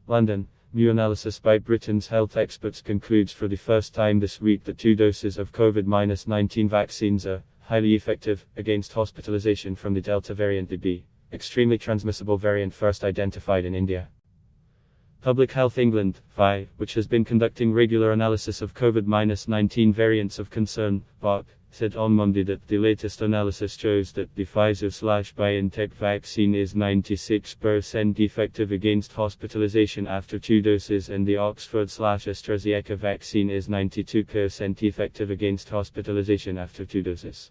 London. New analysis by Britain's health experts concludes for the first time this week that 2 doses of COVID-19 vaccines are highly effective against hospitalisation from the Delta variant, the B, extremely transmissible variant first identified in India. Public Health England, PHI, which has been conducting regular analysis of COVID-19 variants of concern, BARC, said on Monday that the latest analysis shows that the Pfizer/BioNTech vaccine is 96% effective against hospitalization after 2 doses and the Oxford/AstraZeneca vaccine is 92% effective against hospitalization after 2 doses.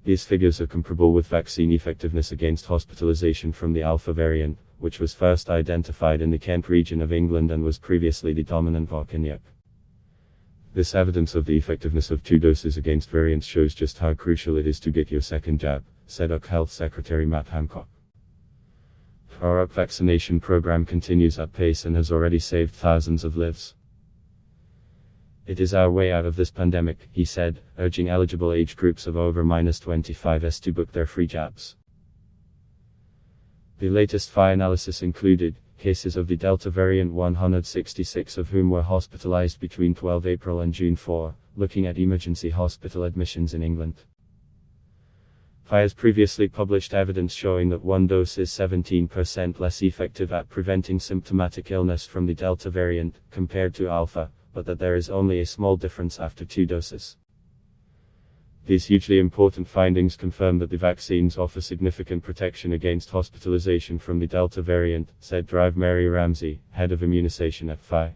These figures are comparable with vaccine effectiveness against hospitalization from the Alpha variant, which was first identified in the Kent region of England and was previously the dominant variant in Europe. This evidence of the effectiveness of 2 doses against variants shows just how crucial it is to get your second jab, said UK Health Secretary Matt Hancock. Our vaccination program continues at pace and has already saved thousands of lives. It is our way out of this pandemic, he said, urging eligible age groups of over -25s to book their free jabs. The latest PHI analysis included cases of the Delta variant, 166 of whom were hospitalized between 12 April and June 4, looking at emergency hospital admissions in England. PHI has previously published evidence showing that 1 dose is 17% less effective at preventing symptomatic illness from the Delta variant, compared to Alpha, but that there is only a small difference after 2 doses. These hugely important findings confirm that the vaccines offer significant protection against hospitalization from the Delta variant, said Drive Mary Ramsey, head of immunization at PHI.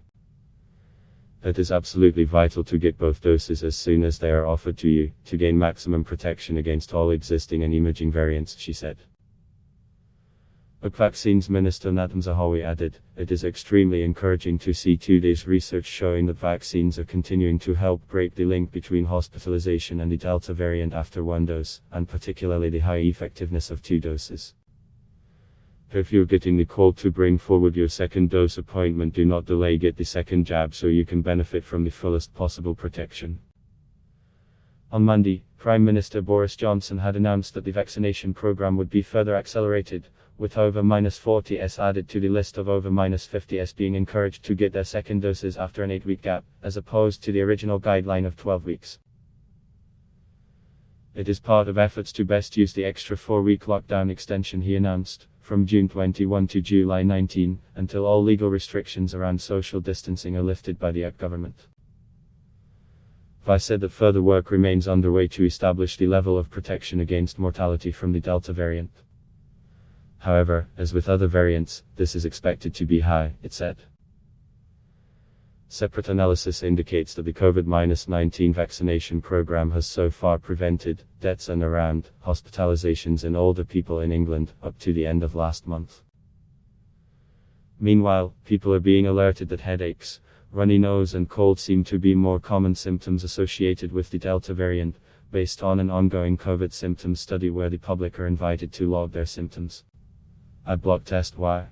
It is absolutely vital to get both doses as soon as they are offered to you, to gain maximum protection against all existing and emerging variants, she said. Vaccines Minister Nadhim Zahawi added, it is extremely encouraging to see 2 days research showing that vaccines are continuing to help break the link between hospitalization and the Delta variant after 1 dose, and particularly the high effectiveness of 2 doses. If you're getting the call to bring forward your second dose appointment, do not delay, get the second jab so you can benefit from the fullest possible protection. On Monday, Prime Minister Boris Johnson had announced that the vaccination program would be further accelerated, with over -40s added to the list of over -50s being encouraged to get their second doses after an 8-week gap, as opposed to the original guideline of 12 weeks. It is part of efforts to best use the extra 4-week lockdown extension, he announced, from June 21 to July 19, until all legal restrictions around social distancing are lifted by the UK government. PHI said that further work remains underway to establish the level of protection against mortality from the Delta variant. However, as with other variants, this is expected to be high, it said. Separate analysis indicates that the COVID-19 vaccination program has so far prevented deaths and around hospitalizations in older people in England up to the end of last month. Meanwhile, people are being alerted that headaches, runny nose and cold seem to be more common symptoms associated with the Delta variant, based on an ongoing COVID symptoms study where the public are invited to log their symptoms. Block test. Why?